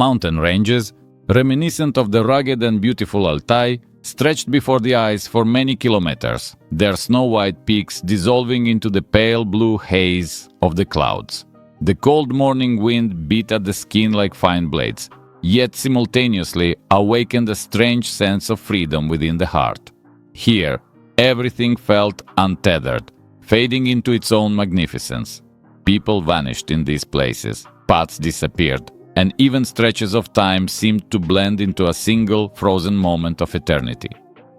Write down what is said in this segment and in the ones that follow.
Mountain ranges, reminiscent of the rugged and beautiful Altai, stretched before the eyes for many kilometers, their snow-white peaks dissolving into the pale blue haze of the clouds. The cold morning wind beat at the skin like fine blades, yet simultaneously awakened a strange sense of freedom within the heart. Here, everything felt untethered, fading into its own magnificence. People vanished in these places, paths disappeared, and even stretches of time seemed to blend into a single frozen moment of eternity.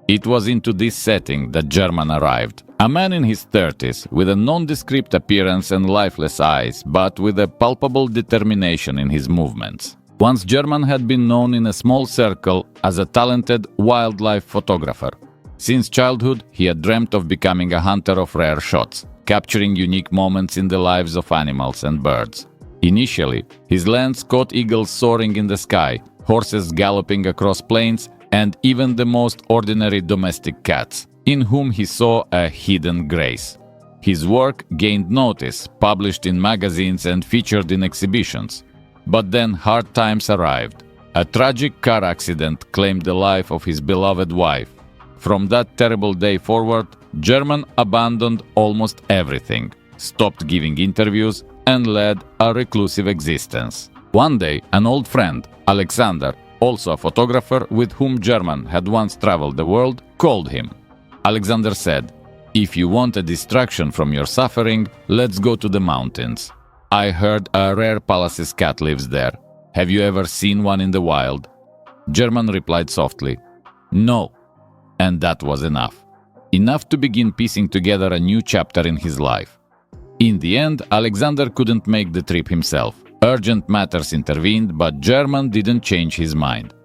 It was into this setting that German arrived, a man in his 30s with a nondescript appearance and lifeless eyes, but with a palpable determination in his movements. Once German had been known in a small circle as a talented wildlife photographer. Since childhood, he had dreamt of becoming a hunter of rare shots, capturing unique moments in the lives of animals and birds. Initially, his lens caught eagles soaring in the sky, horses galloping across plains, and even the most ordinary domestic cats, in whom he saw a hidden grace. His work gained notice, published in magazines and featured in exhibitions. But then hard times arrived. A tragic car accident claimed the life of his beloved wife. From that terrible day forward, German abandoned almost everything, stopped giving interviews, and led a reclusive existence. One day, an old friend, Alexander, also a photographer with whom German had once traveled the world, called him. Alexander said, "If you want a distraction from your suffering, let's go to the mountains. I heard a rare Pallas's cat lives there. Have you ever seen one in the wild?" German replied softly, "No." And that was enough. Enough to begin piecing together a new chapter in his life. In the end, Alexander couldn't make the trip himself. Urgent matters intervened, but German didn't change his mind.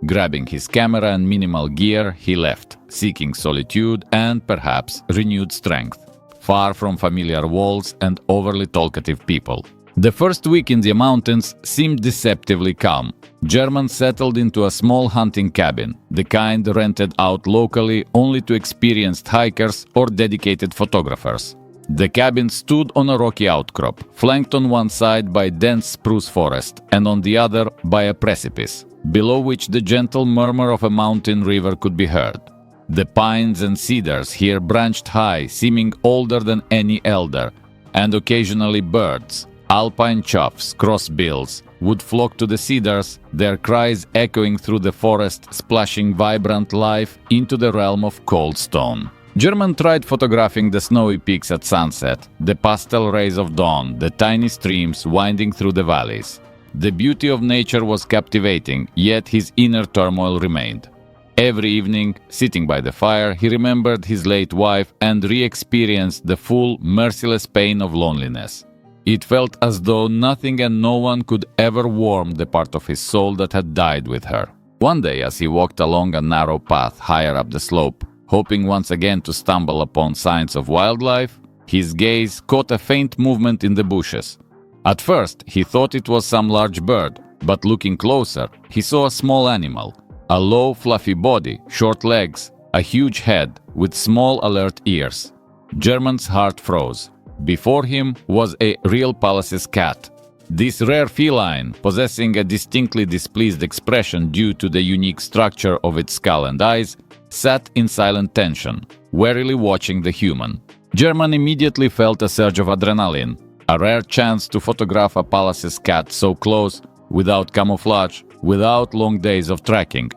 Grabbing his camera and minimal gear, he left, seeking solitude and, perhaps, renewed strength, far from familiar walls and overly talkative people. The first week in the mountains seemed deceptively calm. German settled into a small hunting cabin, the kind rented out locally only to experienced hikers or dedicated photographers. The cabin stood on a rocky outcrop, flanked on one side by dense spruce forest and on the other by a precipice, below which the gentle murmur of a mountain river could be heard. The pines and cedars here branched high, seeming older than any elder, and occasionally birds, alpine choughs, crossbills, would flock to the cedars, their cries echoing through the forest, splashing vibrant life into the realm of cold stone. German tried photographing the snowy peaks at sunset, the pastel rays of dawn, the tiny streams winding through the valleys. The beauty of nature was captivating, yet his inner turmoil remained. Every evening, sitting by the fire, he remembered his late wife and re-experienced the full, merciless pain of loneliness. It felt as though nothing and no one could ever warm the part of his soul that had died with her. One day, as he walked along a narrow path higher up the slope, hoping once again to stumble upon signs of wildlife, his gaze caught a faint movement in the bushes. At first, he thought it was some large bird, but looking closer, he saw a small animal, a low, fluffy body, short legs, a huge head with small, alert ears. German's heart froze. Before him was a real Pallas's cat. This rare feline, possessing a distinctly displeased expression due to the unique structure of its skull and eyes, sat in silent tension, warily watching the human. German immediately felt a surge of adrenaline, a rare chance to photograph a Pallas's cat so close, without camouflage, without long days of tracking.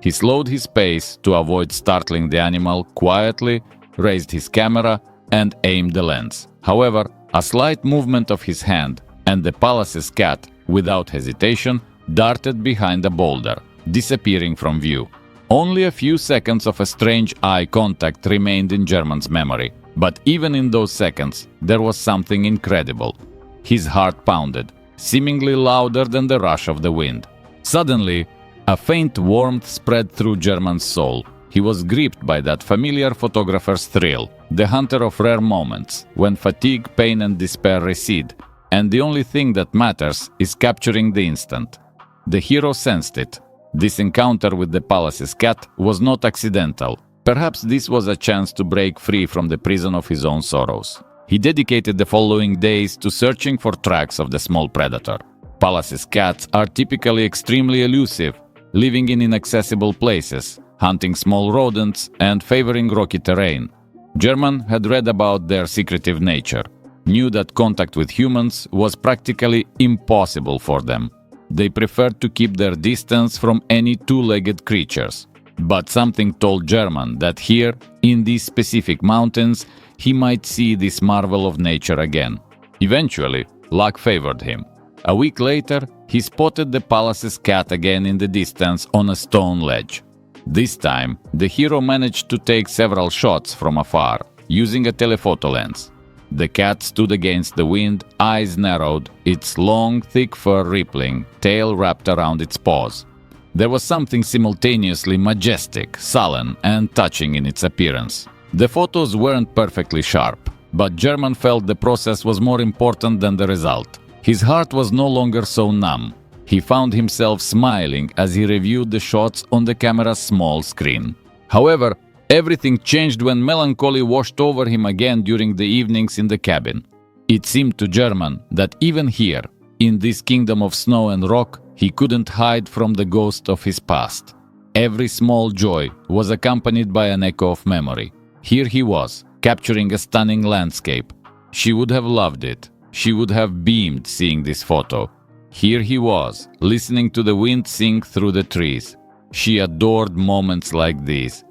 He slowed his pace to avoid startling the animal, quietly raised his camera and aimed the lens. However, a slight movement of his hand, and the Pallas's cat, without hesitation, darted behind a boulder, disappearing from view. Only a few seconds of a strange eye contact remained in German's memory, but even in those seconds, there was something incredible. His heart pounded, seemingly louder than the rush of the wind. Suddenly, a faint warmth spread through German's soul. He was gripped by that familiar photographer's thrill, the hunter of rare moments, when fatigue, pain and despair recede, and the only thing that matters is capturing the instant. The hero sensed it. This encounter with the Pallas's cat was not accidental. Perhaps this was a chance to break free from the prison of his own sorrows. He dedicated the following days to searching for tracks of the small predator. Palace's cats are typically extremely elusive, living in inaccessible places, hunting small rodents, and favoring rocky terrain. German had read about their secretive nature, knew that contact with humans was practically impossible for them. They preferred to keep their distance from any two-legged creatures. But something told German that here, in these specific mountains, he might see this marvel of nature again. Eventually, luck favored him. A week later, he spotted the palace's cat again in the distance on a stone ledge. This time, the hero managed to take several shots from afar, using a telephoto lens. The cat stood against the wind, eyes narrowed, its long, thick fur rippling, tail wrapped around its paws. There was something simultaneously majestic, sullen, and touching in its appearance. The photos weren't perfectly sharp, but German felt the process was more important than the result. His heart was no longer so numb. He found himself smiling as he reviewed the shots on the camera's small screen. However, everything changed when melancholy washed over him again during the evenings in the cabin. It seemed to German that even here, in this kingdom of snow and rock, he couldn't hide from the ghost of his past. Every small joy was accompanied by an echo of memory. Here he was, capturing a stunning landscape. She would have loved it. She would have beamed seeing this photo. Here he was, listening to the wind sing through the trees. She adored moments like these.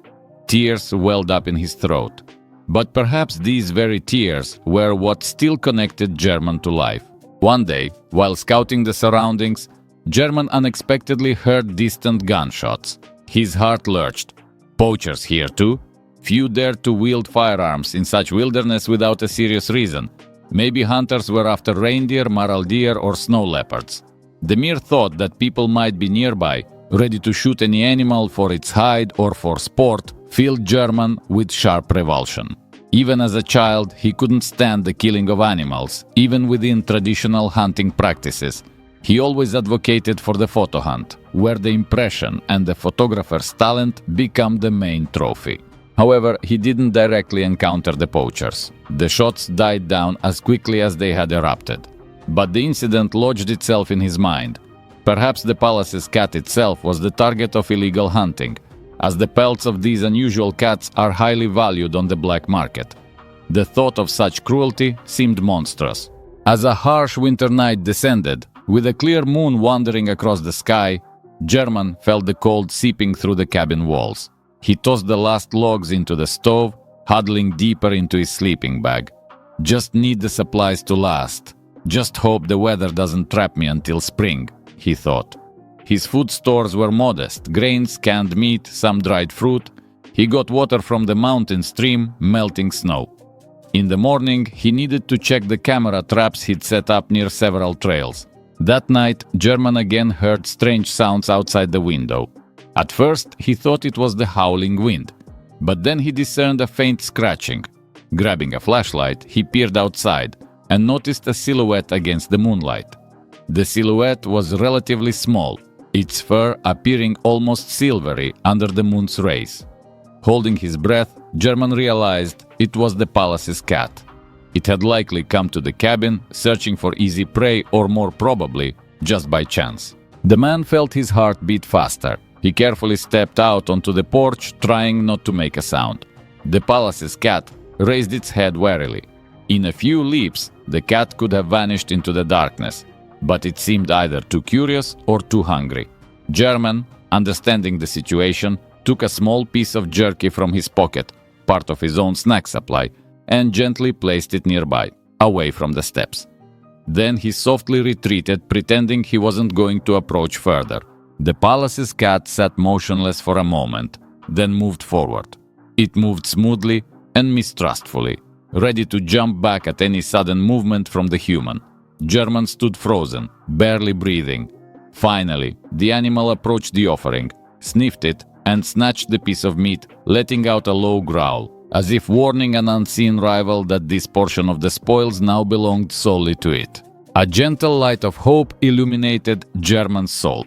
Tears welled up in his throat. But perhaps these very tears were what still connected German to life. One day, while scouting the surroundings, German unexpectedly heard distant gunshots. His heart lurched. Poachers here too? Few dared to wield firearms in such wilderness without a serious reason. Maybe hunters were after reindeer, marl deer, or snow leopards. The mere thought that people might be nearby, ready to shoot any animal for its hide or for sport, filled German with sharp revulsion. Even as a child, he couldn't stand the killing of animals, even within traditional hunting practices. He always advocated for the photo hunt, where the impression and the photographer's talent become the main trophy. However, he didn't directly encounter the poachers. The shots died down as quickly as they had erupted. But the incident lodged itself in his mind. Perhaps the palace's cat itself was the target of illegal hunting, as the pelts of these unusual cats are highly valued on the black market. The thought of such cruelty seemed monstrous. As a harsh winter night descended, with a clear moon wandering across the sky, German felt the cold seeping through the cabin walls. He tossed the last logs into the stove, huddling deeper into his sleeping bag. Just need the supplies to last. Just hope the weather doesn't trap me until spring, he thought. His food stores were modest: grains, canned meat, some dried fruit. He got water from the mountain stream, melting snow. In the morning, he needed to check the camera traps he'd set up near several trails. That night, German again heard strange sounds outside the window. At first, he thought it was the howling wind, but then he discerned a faint scratching. Grabbing a flashlight, he peered outside and noticed a silhouette against the moonlight. The silhouette was relatively small, its fur appearing almost silvery under the moon's rays. Holding his breath, German realized it was the palace's cat. It had likely come to the cabin, searching for easy prey, or more probably, just by chance. The man felt his heart beat faster. He carefully stepped out onto the porch, trying not to make a sound. The palace's cat raised its head warily. In a few leaps, the cat could have vanished into the darkness, but it seemed either too curious or too hungry. German, understanding the situation, took a small piece of jerky from his pocket, part of his own snack supply, and gently placed it nearby, away from the steps. Then he softly retreated, pretending he wasn't going to approach further. The palace's cat sat motionless for a moment, then moved forward. It moved smoothly and mistrustfully, ready to jump back at any sudden movement from the human. German stood frozen, barely breathing. Finally, the animal approached the offering, sniffed it, and snatched the piece of meat, letting out a low growl, as if warning an unseen rival that this portion of the spoils now belonged solely to it. A gentle light of hope illuminated German's soul.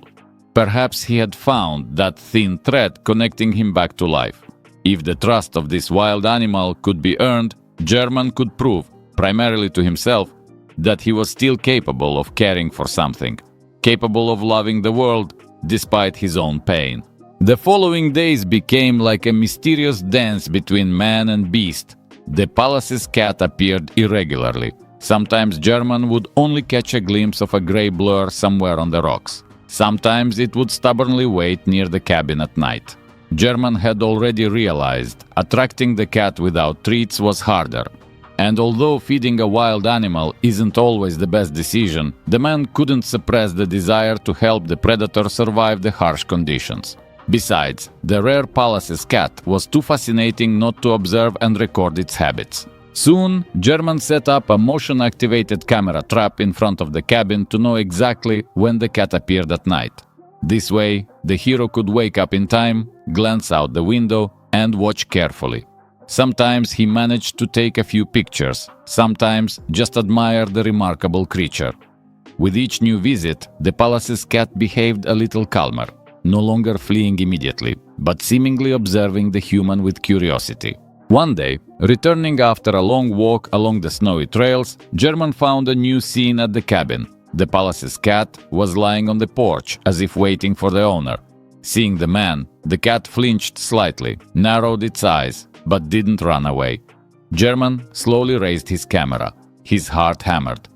Perhaps he had found that thin thread connecting him back to life. If the trust of this wild animal could be earned, German could prove, primarily to himself, that he was still capable of caring for something. capable of loving the world despite his own pain. The following days became like a mysterious dance between man and beast. The palace's cat appeared irregularly. Sometimes German would only catch a glimpse of a grey blur somewhere on the rocks. Sometimes it would stubbornly wait near the cabin at night. German had already realized attracting the cat without treats was harder. And although feeding a wild animal isn't always the best decision, the man couldn't suppress the desire to help the predator survive the harsh conditions. Besides, the rare palace's cat was too fascinating not to observe and record its habits. Soon, German set up a motion-activated camera trap in front of the cabin to know exactly when the cat appeared at night. This way, the hero could wake up in time, glance out the window, and watch carefully. Sometimes he managed to take a few pictures, sometimes just admire the remarkable creature. With each new visit, the palace's cat behaved a little calmer, no longer fleeing immediately, but seemingly observing the human with curiosity. One day, returning after a long walk along the snowy trails, German found a new scene at the cabin. The palace's cat was lying on the porch as if waiting for the owner. Seeing the man, the cat flinched slightly, narrowed its eyes, but didn't run away. German slowly raised his camera. His heart hammered.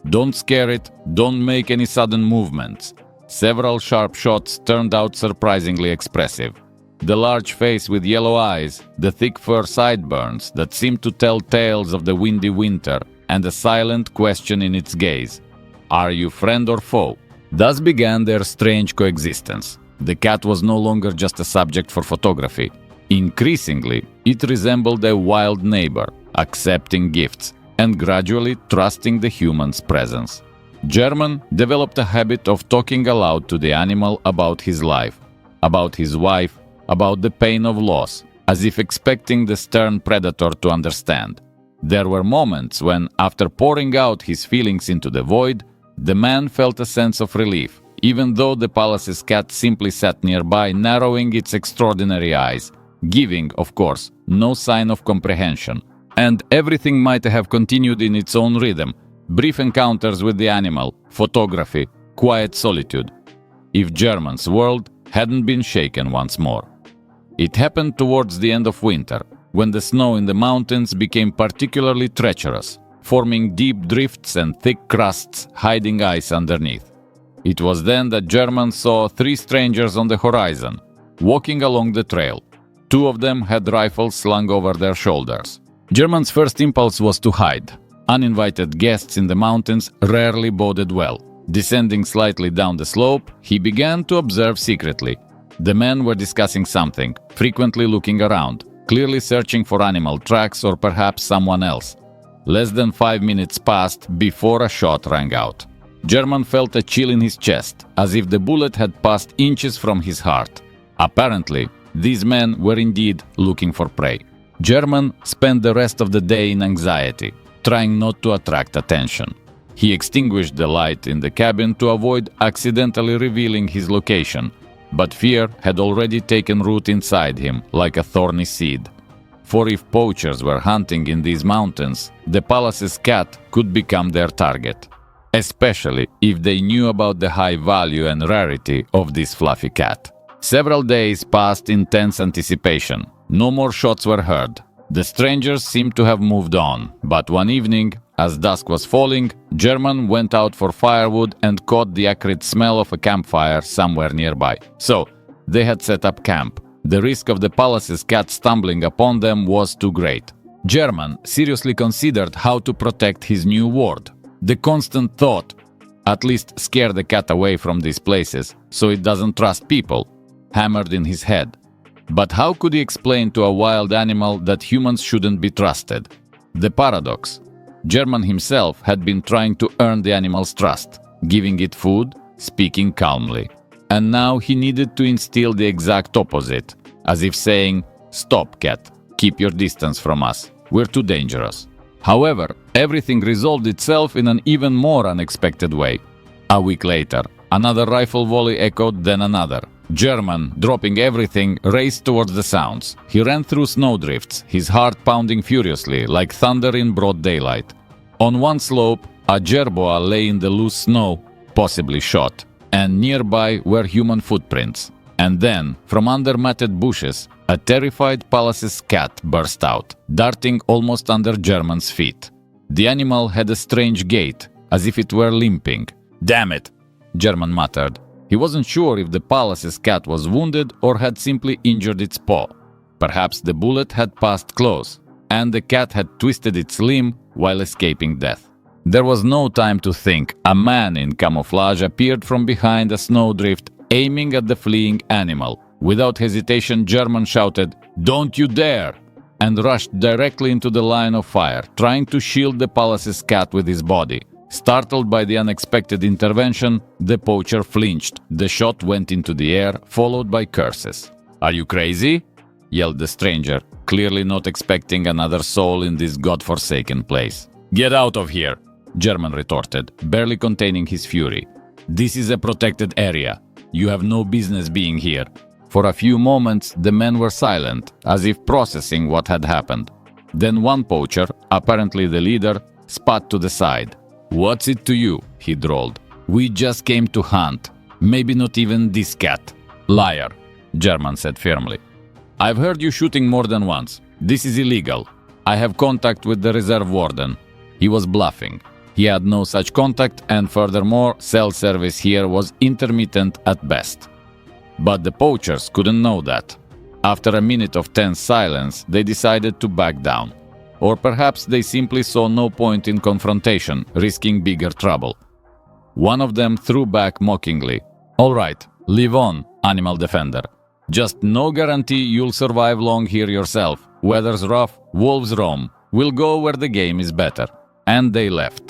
Don't scare it, don't make any sudden movements. Several sharp shots turned out surprisingly expressive. The large face with yellow eyes, the thick fur sideburns that seemed to tell tales of the windy winter, and a silent question in its gaze. Are you friend or foe? Thus began their strange coexistence. The cat was no longer just a subject for photography. Increasingly, it resembled a wild neighbor, accepting gifts and gradually trusting the human's presence. German developed a habit of talking aloud to the animal about his life, about his wife, about the pain of loss, as if expecting the stern predator to understand. There were moments when, after pouring out his feelings into the void, the man felt a sense of relief, even though the palace's cat simply sat nearby, narrowing its extraordinary eyes, giving, of course, no sign of comprehension. And everything might have continued in its own rhythm. Brief encounters with the animal, photography, quiet solitude. If German's world hadn't been shaken once more. It happened towards the end of winter, when the snow in the mountains became particularly treacherous, forming deep drifts and thick crusts hiding ice underneath. It was then that German saw 3 strangers on the horizon, walking along the trail. 2 of them had rifles slung over their shoulders. German's first impulse was to hide. Uninvited guests in the mountains rarely boded well. Descending slightly down the slope, he began to observe secretly. The men were discussing something, frequently looking around, clearly searching for animal tracks or perhaps someone else. Less than 5 minutes passed before a shot rang out. German felt a chill in his chest, as if the bullet had passed inches from his heart. Apparently, these men were indeed looking for prey. German spent the rest of the day in anxiety, trying not to attract attention. He extinguished the light in the cabin to avoid accidentally revealing his location, but fear had already taken root inside him like a thorny seed. For if poachers were hunting in these mountains, the palace's cat could become their target, especially if they knew about the high value and rarity of this fluffy cat. Several days passed in tense anticipation. No more shots were heard. The strangers seemed to have moved on, but one evening, as dusk was falling, German went out for firewood and caught the acrid smell of a campfire somewhere nearby. So, they had set up camp. The risk of the palace's cat stumbling upon them was too great. German seriously considered how to protect his new ward. The constant thought, at least scare the cat away from these places, so it doesn't trust people, hammered in his head. But how could he explain to a wild animal that humans shouldn't be trusted? The paradox. German himself had been trying to earn the animal's trust, giving it food, speaking calmly. And now he needed to instill the exact opposite, as if saying, "Stop, cat, keep your distance from us, we're too dangerous." However, everything resolved itself in an even more unexpected way. A week later, another rifle volley echoed, then another. German, dropping everything, raced towards the sounds. He ran through snowdrifts, his heart pounding furiously, like thunder in broad daylight. On one slope, a jerboa lay in the loose snow, possibly shot. and nearby were human footprints. And then, from under matted bushes, a terrified Palace's cat burst out, darting almost under German's feet. The animal had a strange gait, as if it were limping. "Damn it," German muttered. He wasn't sure if the Palace's cat was wounded or had simply injured its paw. Perhaps the bullet had passed close, and the cat had twisted its limb while escaping death. There was no time to think. A man in camouflage appeared from behind a snowdrift, aiming at the fleeing animal. Without hesitation, German shouted, "Don't you dare!" and rushed directly into the line of fire, trying to shield the Palace's cat with his body. Startled by the unexpected intervention, the poacher flinched. The shot went into the air, followed by curses. "Are you crazy?" yelled the stranger, clearly not expecting another soul in this godforsaken place. "Get out of here!" German retorted, barely containing his fury. "This is a protected area. You have no business being here." For a few moments, the men were silent, as if processing what had happened. Then one poacher, apparently the leader, spat to the side. "What's it to you?" he drawled. "We just came to hunt. Maybe not even this cat." "Liar," German said firmly. "I've heard you shooting more than once. This is illegal. I have contact with the reserve warden." He was bluffing. He had no such contact, and furthermore, cell service here was intermittent at best. But the poachers couldn't know that. After a minute of tense silence, they decided to back down. Or perhaps they simply saw no point in confrontation, risking bigger trouble. One of them threw back mockingly. "All right, live on, animal defender. Just no guarantee you'll survive long here yourself. Weather's rough, wolves roam. We'll go where the game is better." And they left.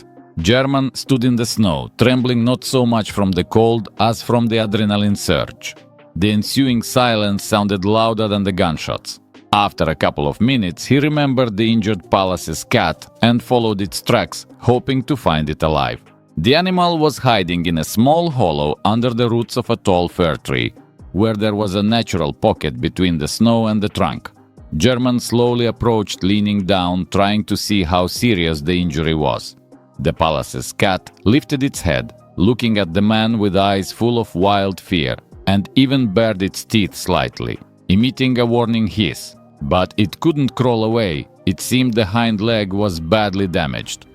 German stood in the snow, trembling not so much from the cold as from the adrenaline surge. The ensuing silence sounded louder than the gunshots. After a couple of minutes, he remembered the injured Palace's cat and followed its tracks, hoping to find it alive. The animal was hiding in a small hollow under the roots of a tall fir tree, where there was a natural pocket between the snow and the trunk. German slowly approached, leaning down, trying to see how serious the injury was. The Palace's cat lifted its head, looking at the man with eyes full of wild fear, and even bared its teeth slightly, emitting a warning hiss. But it couldn't crawl away. It seemed the hind leg was badly damaged.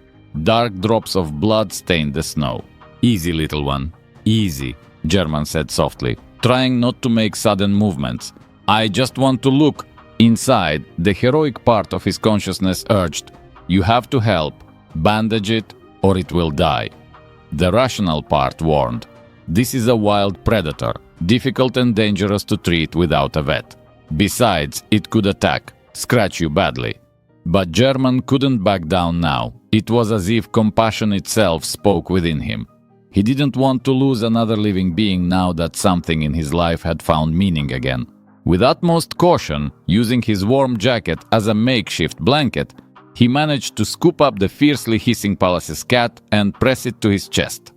Dark drops of blood stained the snow. "Easy, little one. Easy," German said softly, trying not to make sudden movements. "I just want to look." Inside, the heroic part of his consciousness urged, "You have to help. Bandage it, or it will die." The rational part warned, "This is a wild predator, difficult and dangerous to treat without a vet. Besides, it could attack, scratch you badly." But German couldn't back down now. It was as if compassion itself spoke within him. He didn't want to lose another living being now that something in his life had found meaning again. With utmost caution, using his warm jacket as a makeshift blanket, he managed to scoop up the fiercely hissing Palace's cat and press it to his chest.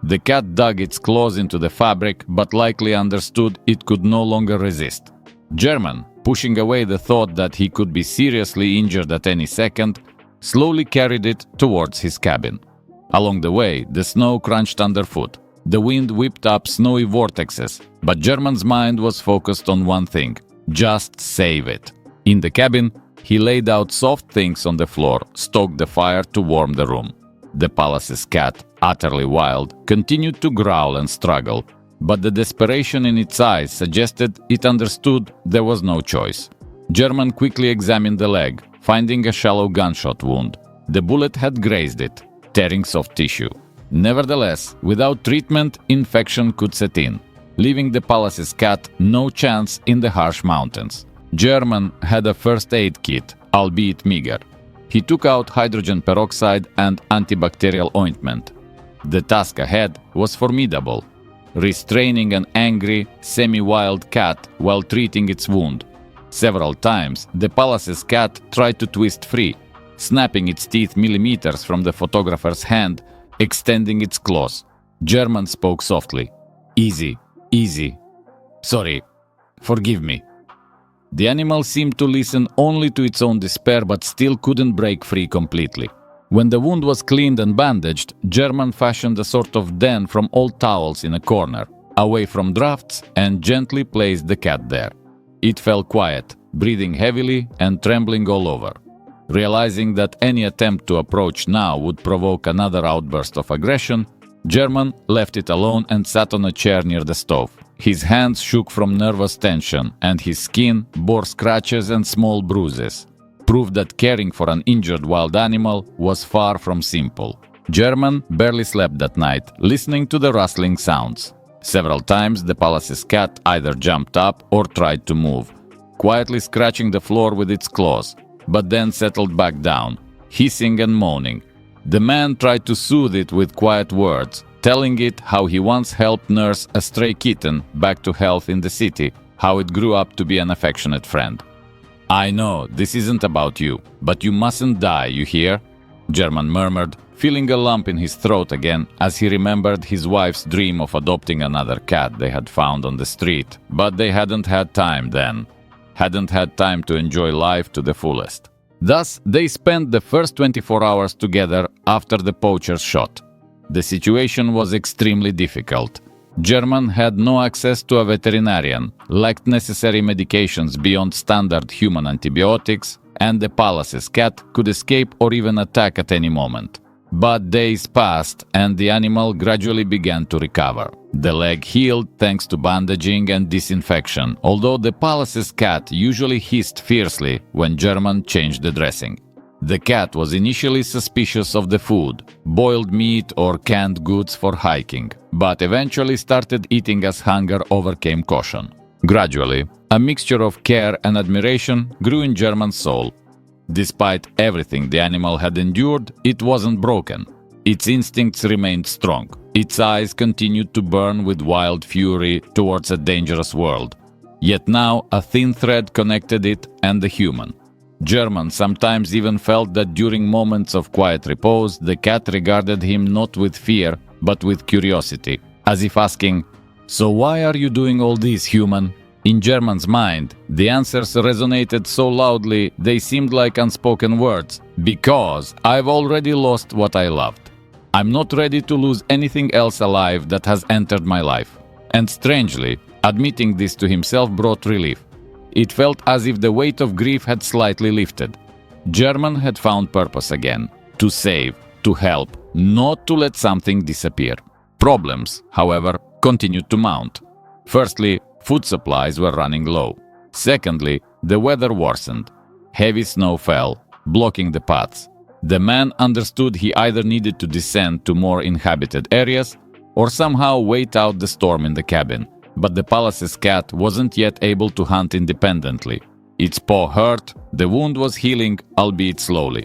The cat dug its claws into the fabric, but likely understood it could no longer resist. German, pushing away the thought that he could be seriously injured at any second, slowly carried it towards his cabin. Along the way, the snow crunched underfoot. The wind whipped up snowy vortexes, but German's mind was focused on one thing: just save it. In the cabin, he laid out soft things on the floor, stoked the fire to warm the room. The Palace's cat, utterly wild, continued to growl and struggle, but the desperation in its eyes suggested it understood there was no choice. German quickly examined the leg, finding a shallow gunshot wound. The bullet had grazed it, tearing soft tissue. Nevertheless, without treatment, infection could set in, leaving the Palace's cat no chance in the harsh mountains. German had a first aid kit, albeit meager. He took out hydrogen peroxide and antibacterial ointment. The task ahead was formidable: restraining an angry, semi-wild cat while treating its wound. Several times, the Palace's cat tried to twist free, snapping its teeth millimeters from the photographer's hand, extending its claws. German spoke softly. "Easy, easy. Sorry. Forgive me." The animal seemed to listen only to its own despair, but still couldn't break free completely. When the wound was cleaned and bandaged, German fashioned a sort of den from old towels in a corner, away from drafts, and gently placed the cat there. It fell quiet, breathing heavily and trembling all over. Realizing that any attempt to approach now would provoke another outburst of aggression, German left it alone and sat on a chair near the stove. His hands shook from nervous tension, and his skin bore scratches and small bruises, proof that caring for an injured wild animal was far from simple. German barely slept that night, listening to the rustling sounds. Several times the palace's cat either jumped up or tried to move, quietly scratching the floor with its claws, but then settled back down, hissing and moaning. The man tried to soothe it with quiet words, telling it how he once helped nurse a stray kitten back to health in the city, how it grew up to be an affectionate friend. "I know, this isn't about you, but you mustn't die, you hear?" German murmured, feeling a lump in his throat again as he remembered his wife's dream of adopting another cat they had found on the street, but they hadn't had time then. Hadn't had time to enjoy life to the fullest. Thus, they spent the first 24 hours together after the poacher's shot. The situation was extremely difficult. German had no access to a veterinarian, lacked necessary medications beyond standard human antibiotics, and the palace's cat could escape or even attack at any moment. But days passed, and the animal gradually began to recover. The leg healed thanks to bandaging and disinfection, although the palace's cat usually hissed fiercely when German changed the dressing. The cat was initially suspicious of the food, boiled meat or canned goods for hiking, but eventually started eating as hunger overcame caution. Gradually, a mixture of care and admiration grew in German's soul. Despite everything the animal had endured, it wasn't broken. Its instincts remained strong. Its eyes continued to burn with wild fury towards a dangerous world. Yet now a thin thread connected it and the human. German sometimes even felt that during moments of quiet repose, the cat regarded him not with fear, but with curiosity, as if asking, "So why are you doing all this, human?" In German's mind, the answers resonated so loudly they seemed like unspoken words. "Because I've already lost what I loved. I'm not ready to lose anything else alive that has entered my life." And strangely, admitting this to himself brought relief. It felt as if the weight of grief had slightly lifted. German had found purpose again, to save, to help, not to let something disappear. Problems, however, continued to mount. Firstly, food supplies were running low. Secondly, the weather worsened. Heavy snow fell, blocking the paths. The man understood he either needed to descend to more inhabited areas or somehow wait out the storm in the cabin. But the palace's cat wasn't yet able to hunt independently. Its paw hurt, the wound was healing, albeit slowly.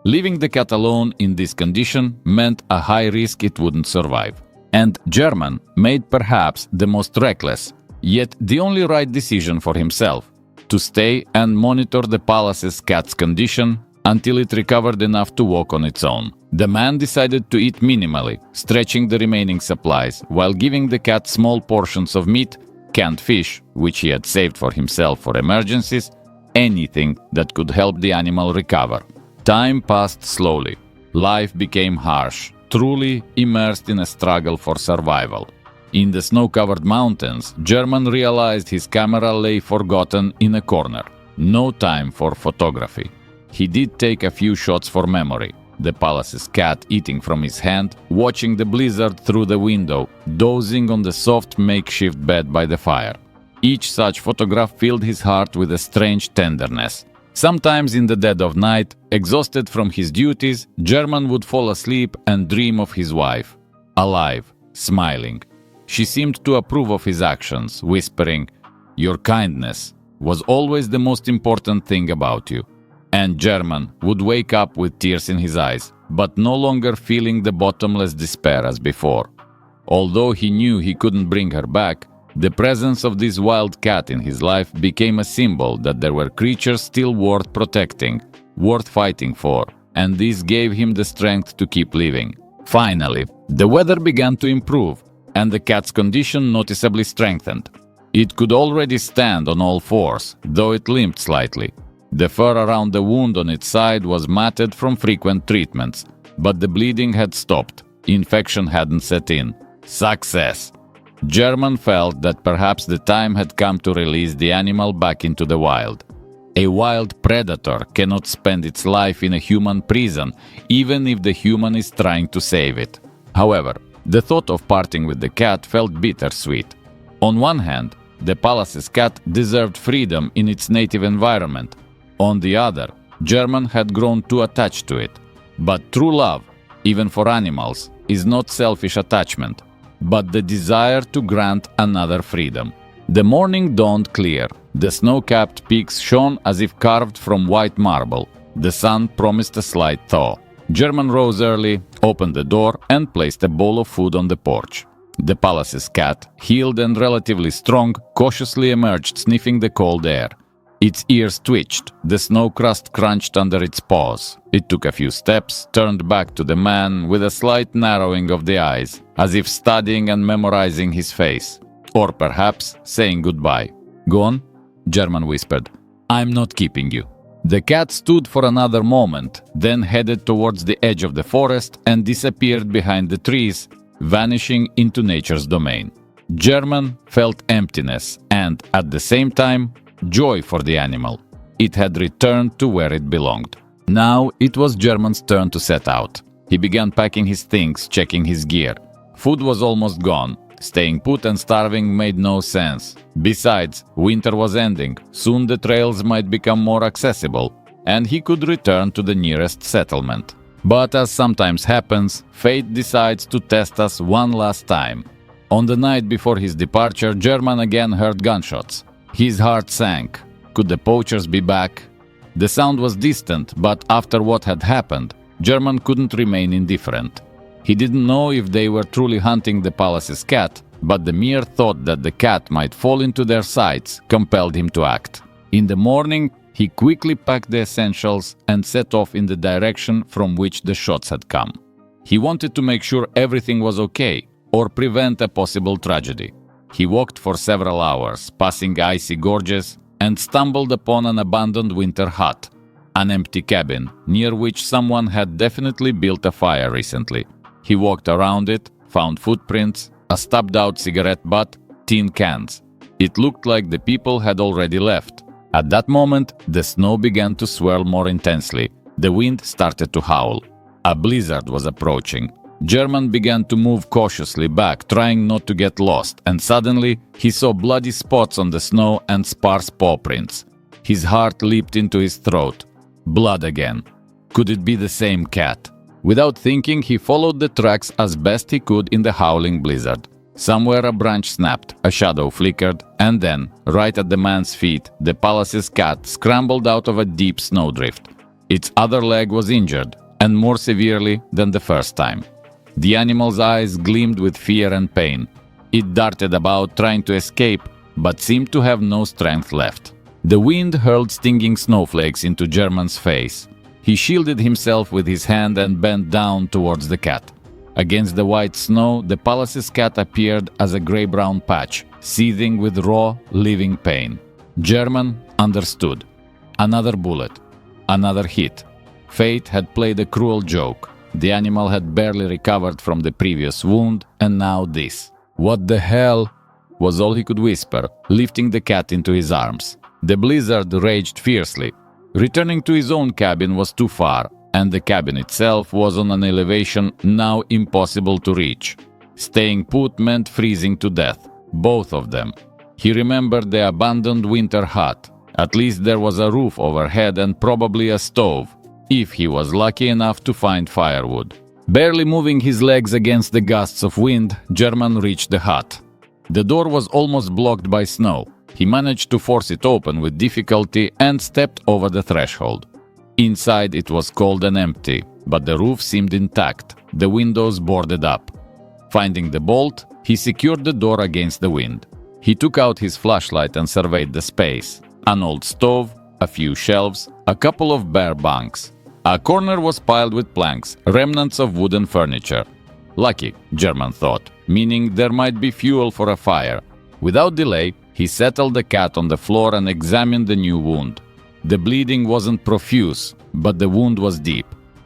Leaving the cat alone in this condition meant a high risk it wouldn't survive. And German made perhaps the most reckless, yet the only right decision for himself, to stay and monitor the palace's cat's condition until it recovered enough to walk on its own. The man decided to eat minimally, stretching the remaining supplies, while giving the cat small portions of meat, canned fish, which he had saved for himself for emergencies, anything that could help the animal recover. Time passed slowly. Life became harsh, truly immersed in a struggle for survival. In the snow-covered mountains, German realized his camera lay forgotten in a corner. No time for photography. He did take a few shots for memory. The palace's cat eating from his hand, watching the blizzard through the window, dozing on the soft makeshift bed by the fire. Each such photograph filled his heart with a strange tenderness. Sometimes in the dead of night, exhausted from his duties, German would fall asleep and dream of his wife. Alive, smiling. She seemed to approve of his actions, whispering, "Your kindness was always the most important thing about you." And German would wake up with tears in his eyes, but no longer feeling the bottomless despair as before. Although he knew he couldn't bring her back, the presence of this wild cat in his life became a symbol that there were creatures still worth protecting, worth fighting for, and this gave him the strength to keep living. Finally, the weather began to improve, and the cat's condition noticeably strengthened. It could already stand on all fours, though it limped slightly. The fur around the wound on its side was matted from frequent treatments, but the bleeding had stopped. Infection hadn't set in. Success! German felt that perhaps the time had come to release the animal back into the wild. A wild predator cannot spend its life in a human prison, even if the human is trying to save it. However, the thought of parting with the cat felt bittersweet. On one hand, the palace's cat deserved freedom in its native environment. On the other, German had grown too attached to it. But true love, even for animals, is not selfish attachment, but the desire to grant another freedom. The morning dawned clear. The snow-capped peaks shone as if carved from white marble. The sun promised a slight thaw. German rose early, opened the door, and placed a bowl of food on the porch. The palace's cat, healed and relatively strong, cautiously emerged, sniffing the cold air. Its ears twitched, the snow crust crunched under its paws. It took a few steps, turned back to the man with a slight narrowing of the eyes, as if studying and memorizing his face. Or perhaps saying goodbye. "Go on," German whispered. "I'm not keeping you." The cat stood for another moment, then headed towards the edge of the forest and disappeared behind the trees, vanishing into nature's domain. German felt emptiness and, at the same time, joy for the animal. It had returned to where it belonged. Now it was German's turn to set out. He began packing his things, checking his gear. Food was almost gone. Staying put and starving made no sense. Besides, winter was ending. Soon the trails might become more accessible, and he could return to the nearest settlement. But as sometimes happens, fate decides to test us one last time. On the night before his departure, German again heard gunshots. His heart sank. Could the poachers be back? The sound was distant, but after what had happened, German couldn't remain indifferent. He didn't know if they were truly hunting the palace's cat, but the mere thought that the cat might fall into their sights compelled him to act. In the morning, he quickly packed the essentials and set off in the direction from which the shots had come. He wanted to make sure everything was okay, or prevent a possible tragedy. He walked for several hours, passing icy gorges, and stumbled upon an abandoned winter hut, an empty cabin, near which someone had definitely built a fire recently. He walked around it, found footprints, a stubbed-out cigarette butt, tin cans. It looked like the people had already left. At that moment, the snow began to swirl more intensely. The wind started to howl. A blizzard was approaching. German began to move cautiously back, trying not to get lost, and suddenly he saw bloody spots on the snow and sparse paw prints. His heart leaped into his throat. Blood again. Could it be the same cat? Without thinking, he followed the tracks as best he could in the howling blizzard. Somewhere a branch snapped, a shadow flickered, and then, right at the man's feet, the palace's cat scrambled out of a deep snowdrift. Its other leg was injured, and more severely than the first time. The animal's eyes gleamed with fear and pain. It darted about, trying to escape, but seemed to have no strength left. The wind hurled stinging snowflakes into German's face. He shielded himself with his hand and bent down towards the cat. Against the white snow, the palace's cat appeared as a gray-brown patch, seething with raw, living pain. German understood. Another bullet. Another hit. Fate had played a cruel joke. The animal had barely recovered from the previous wound, and now this. "What the hell?" was all he could whisper, lifting the cat into his arms. The blizzard raged fiercely. Returning to his own cabin was too far, and the cabin itself was on an elevation now impossible to reach. Staying put meant freezing to death, both of them. He remembered the abandoned winter hut. At least there was a roof overhead and probably a stove, if he was lucky enough to find firewood. Barely moving his legs against the gusts of wind, German reached the hut. The door was almost blocked by snow. He managed to force it open with difficulty and stepped over the threshold. Inside it was cold and empty, but the roof seemed intact, the windows boarded up. Finding the bolt, he secured the door against the wind. He took out his flashlight and surveyed the space. An old stove, a few shelves, a couple of bare bunks. A corner was piled with planks, remnants of wooden furniture. Lucky, German thought, meaning there might be fuel for a fire. Without delay, he settled the cat on the floor and examined the new wound. The bleeding wasn't profuse, but the wound was deep.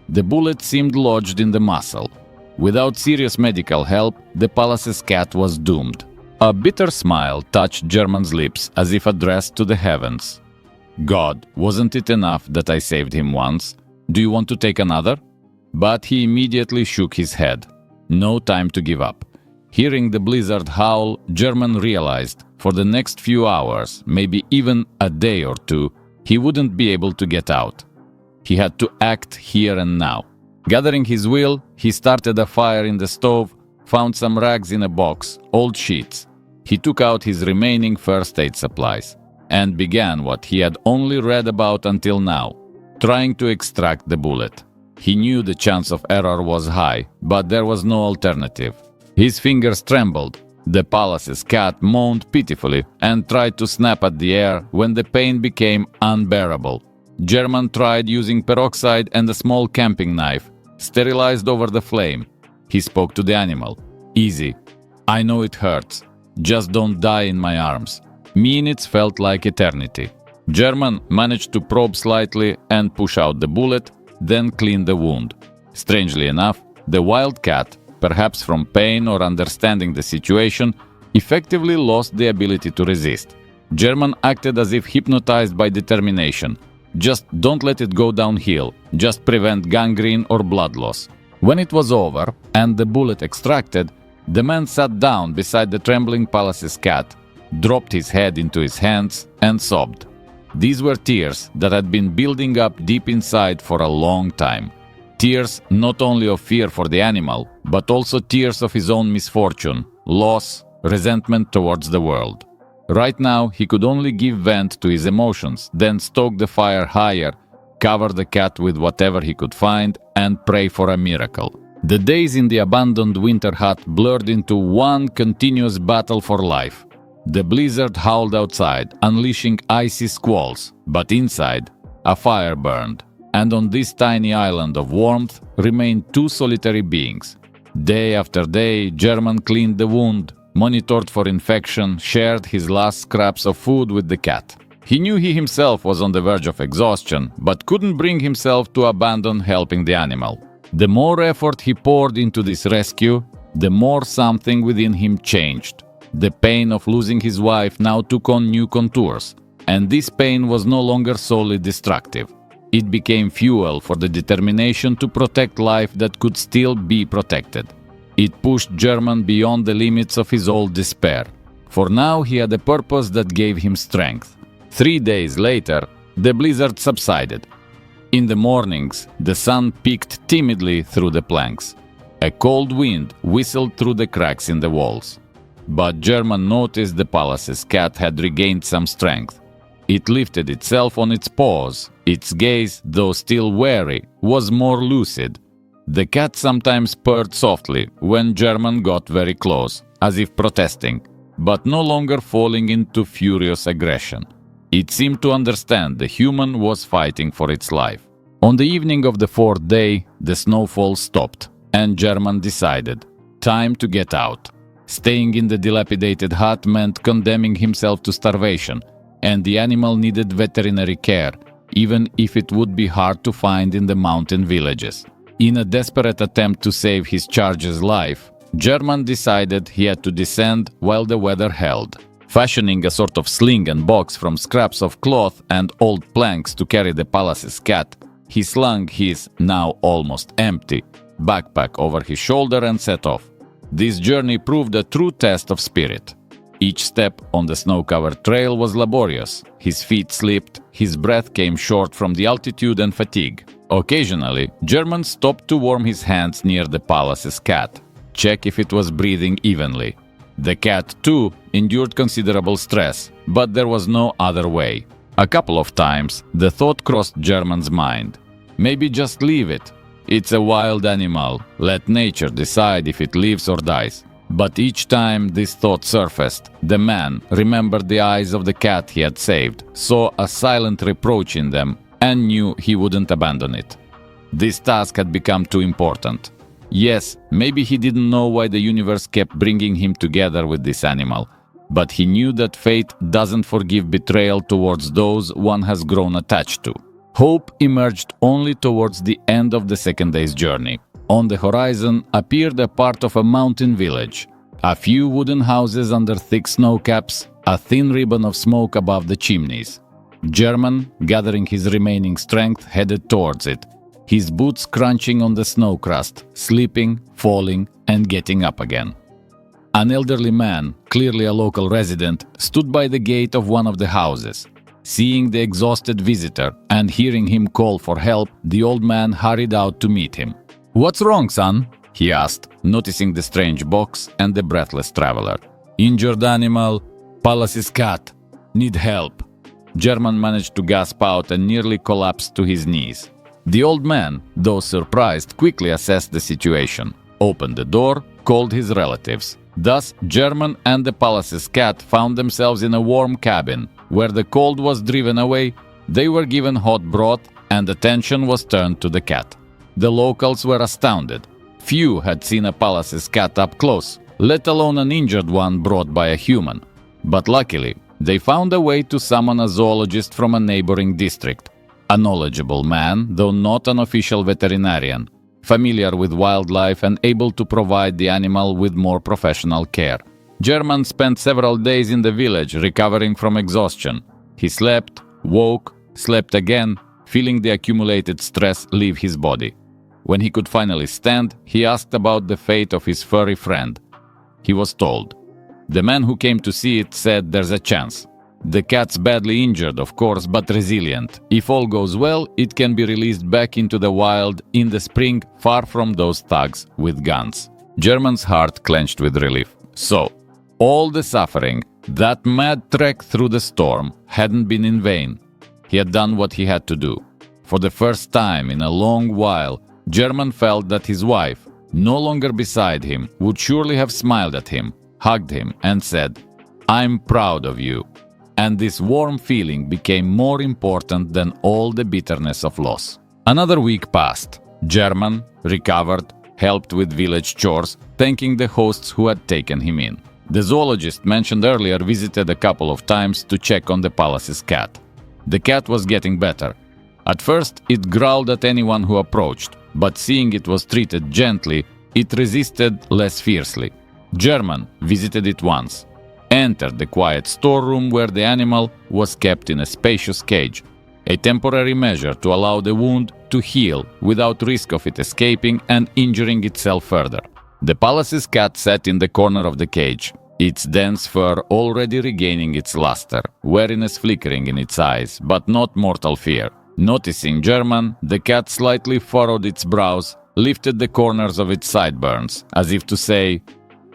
The bullet seemed lodged in the muscle. Without serious medical help, the palace's cat was doomed. A bitter smile touched German's lips as if addressed to the heavens. God, wasn't it enough that I saved him once? Do you want to take another? But he immediately shook his head. No time to give up. Hearing the blizzard howl, German realized for the next few hours, maybe even a day or two, he wouldn't be able to get out. He had to act here and now. Gathering his will, he started a fire in the stove, found some rags in a box, old sheets. He took out his remaining first aid supplies and began what he had only read about until now, trying to extract the bullet. He knew the chance of error was high, but there was no alternative. His fingers trembled. The palace's cat moaned pitifully and tried to snap at the air when the pain became unbearable. German tried using peroxide and a small camping knife, sterilized over the flame. He spoke to the animal. Easy. I know it hurts. Just don't die in my arms. Minutes felt like eternity. German managed to probe slightly and push out the bullet, then clean the wound. Strangely enough, the wild cat, perhaps from pain or understanding the situation, effectively lost the ability to resist. German acted as if hypnotized by determination. Just don't let it go downhill. Just prevent gangrene or blood loss. When it was over and the bullet extracted, the man sat down beside the trembling palace's cat, dropped his head into his hands, and sobbed. These were tears that had been building up deep inside for a long time. Tears not only of fear for the animal, but also tears of his own misfortune, loss, resentment towards the world. Right now, he could only give vent to his emotions, then stoke the fire higher, cover the cat with whatever he could find, and pray for a miracle. The days in the abandoned winter hut blurred into one continuous battle for life. The blizzard howled outside, unleashing icy squalls, but inside, a fire burned, and on this tiny island of warmth remained two solitary beings. Day after day, German cleaned the wound, monitored for infection, shared his last scraps of food with the cat. He knew he himself was on the verge of exhaustion, but couldn't bring himself to abandon helping the animal. The more effort he poured into this rescue, the more something within him changed. The pain of losing his wife now took on new contours, and this pain was no longer solely destructive. It became fuel for the determination to protect life that could still be protected. It pushed German beyond the limits of his old despair. For now he had a purpose that gave him strength. 3 days later, the blizzard subsided. In the mornings, the sun peeked timidly through the planks. A cold wind whistled through the cracks in the walls. But German noticed the palace's cat had regained some strength. It lifted itself on its paws. Its gaze, though still wary, was more lucid. The cat sometimes purred softly when German got very close, as if protesting, but no longer falling into furious aggression. It seemed to understand the human was fighting for its life. On the evening of the 4th day, the snowfall stopped, and German decided, time to get out. Staying in the dilapidated hut meant condemning himself to starvation, and the animal needed veterinary care, even if it would be hard to find in the mountain villages. In a desperate attempt to save his charge's life, German decided he had to descend while the weather held. Fashioning a sort of sling and box from scraps of cloth and old planks to carry the palace's cat, he slung his, now almost empty, backpack over his shoulder and set off. This journey proved a true test of spirit. Each step on the snow-covered trail was laborious. His feet slipped, his breath came short from the altitude and fatigue. Occasionally, German stopped to warm his hands near the palace's cat, check if it was breathing evenly. The cat, too, endured considerable stress, but there was no other way. A couple of times, the thought crossed German's mind. Maybe just leave it. It's a wild animal. Let nature decide if it lives or dies. But each time this thought surfaced, the man remembered the eyes of the cat he had saved, saw a silent reproach in them, and knew he wouldn't abandon it. This task had become too important. Yes, maybe he didn't know why the universe kept bringing him together with this animal, But he knew that fate doesn't forgive betrayal towards those one has grown attached to. Hope emerged only towards the end of the second day's journey. On the horizon appeared a part of a mountain village. A few wooden houses under thick snow caps, a thin ribbon of smoke above the chimneys. German, gathering his remaining strength, headed towards it, his boots crunching on the snow crust, slipping, falling, and getting up again. An elderly man, clearly a local resident, stood by the gate of one of the houses. Seeing the exhausted visitor and hearing him call for help, the old man hurried out to meet him. "What's wrong, son?" he asked, noticing the strange box and the breathless traveler. "Injured animal, Palace's cat. Need help." German managed to gasp out and nearly collapsed to his knees. The old man, though surprised, quickly assessed the situation, opened the door, called his relatives. Thus, German and the Palace's cat found themselves in a warm cabin. Where the cold was driven away, they were given hot broth and attention was turned to the cat. The locals were astounded. Few had seen a Palace's cat up close, let alone an injured one brought by a human. But luckily, they found a way to summon a zoologist from a neighboring district. A knowledgeable man, though not an official veterinarian, familiar with wildlife and able to provide the animal with more professional care. German spent several days in the village recovering from exhaustion. He slept, woke, slept again, feeling the accumulated stress leave his body. When he could finally stand, he asked about the fate of his furry friend. He was told. The man who came to see it said there's a chance. The cat's badly injured, of course, but resilient. If all goes well, it can be released back into the wild in the spring, far from those thugs with guns. German's heart clenched with relief. So, all the suffering, that mad trek through the storm, hadn't been in vain. He had done what he had to do. For the first time in a long while, German felt that his wife, no longer beside him, would surely have smiled at him, hugged him, and said, "I'm proud of you." And this warm feeling became more important than all the bitterness of loss. Another week passed. German, recovered, helped with village chores, thanking the hosts who had taken him in. The zoologist mentioned earlier visited a couple of times to check on the Palace's cat. The cat was getting better. At first, it growled at anyone who approached, but seeing it was treated gently, it resisted less fiercely. German visited it once, entered the quiet storeroom where the animal was kept in a spacious cage, a temporary measure to allow the wound to heal without risk of it escaping and injuring itself further. The Palace's cat sat in the corner of the cage, its dense fur already regaining its luster, wariness flickering in its eyes, but not mortal fear. Noticing German, the cat slightly furrowed its brows, lifted the corners of its sideburns, as if to say,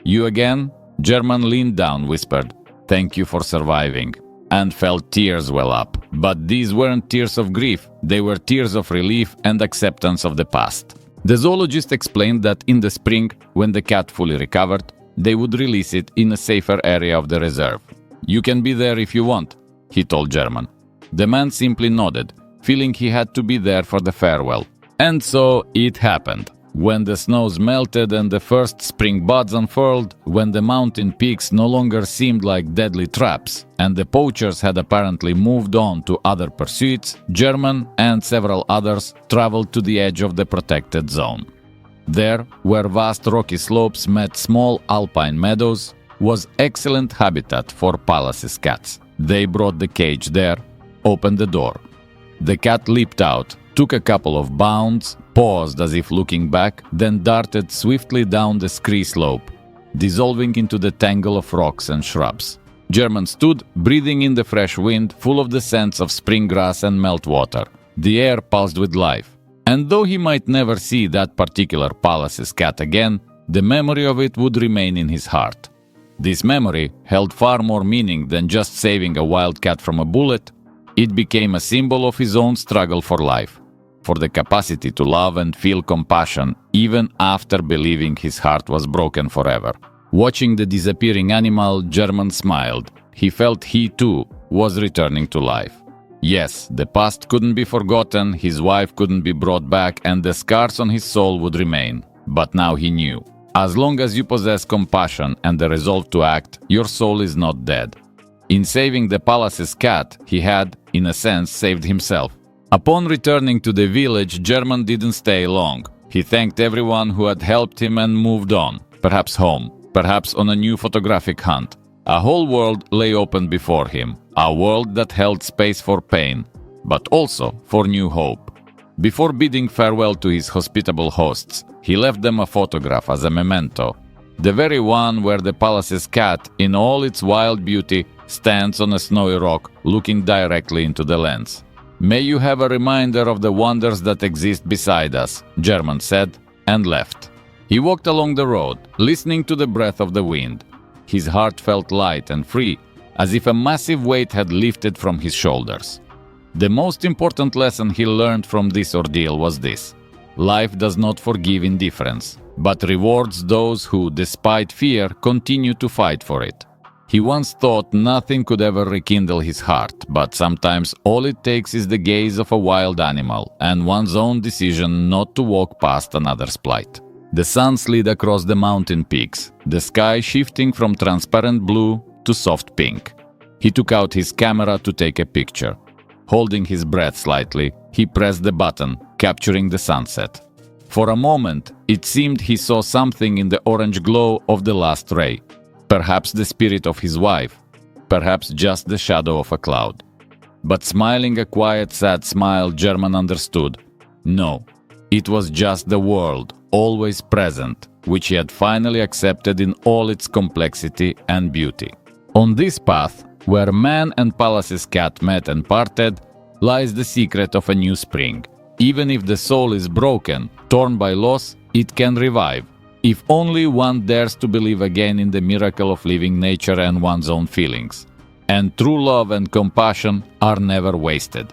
"You again?" German leaned down, whispered, "Thank you for surviving," and felt tears well up. But these weren't tears of grief, they were tears of relief and acceptance of the past. The zoologist explained that in the spring, when the cat fully recovered, they would release it in a safer area of the reserve. "You can be there if you want," he told German. The man simply nodded, feeling he had to be there for the farewell. And so it happened. When the snows melted and the first spring buds unfurled, when the mountain peaks no longer seemed like deadly traps, and the poachers had apparently moved on to other pursuits, German and several others traveled to the edge of the protected zone. There, where vast rocky slopes met small alpine meadows, was excellent habitat for Palace's cats. They brought the cage there, opened the door. The cat leaped out, took a couple of bounds, paused as if looking back, then darted swiftly down the scree slope, dissolving into the tangle of rocks and shrubs. German stood, breathing in the fresh wind, full of the scents of spring grass and meltwater. The air pulsed with life. And though he might never see that particular Palace's cat again, the memory of it would remain in his heart. This memory held far more meaning than just saving a wild cat from a bullet. It became a symbol of his own struggle for life, for the capacity to love and feel compassion even after believing his heart was broken forever. Watching the disappearing animal, German smiled. He felt he too was returning to life. Yes, the past couldn't be forgotten, his wife couldn't be brought back, and the scars on his soul would remain. But now he knew. As long as you possess compassion and the resolve to act, your soul is not dead. In saving the palace's cat, he had, in a sense, saved himself. Upon returning to the village, German didn't stay long. He thanked everyone who had helped him and moved on, perhaps home, perhaps on a new photographic hunt. A whole world lay open before him, a world that held space for pain, but also for new hope. Before bidding farewell to his hospitable hosts, he left them a photograph as a memento, the very one where the palace's cat, in all its wild beauty, stands on a snowy rock, looking directly into the lens. "May you have a reminder of the wonders that exist beside us," German said, and left. He walked along the road, listening to the breath of the wind. His heart felt light and free, as if a massive weight had lifted from his shoulders. The most important lesson he learned from this ordeal was this: life does not forgive indifference, but rewards those who, despite fear, continue to fight for it. He once thought nothing could ever rekindle his heart, but sometimes all it takes is the gaze of a wild animal and one's own decision not to walk past another's plight. The sun slid across the mountain peaks, the sky shifting from transparent blue to soft pink. He took out his camera to take a picture. Holding his breath slightly, he pressed the button, capturing the sunset. For a moment, it seemed he saw something in the orange glow of the last ray. Perhaps the spirit of his wife, perhaps just the shadow of a cloud. But smiling a quiet, sad smile, German understood. No, it was just the world, always present, which he had finally accepted in all its complexity and beauty. On this path, where man and palace's cat met and parted, lies the secret of a new spring. Even if the soul is broken, torn by loss, it can revive, if only one dares to believe again in the miracle of living nature and one's own feelings. And true love and compassion are never wasted.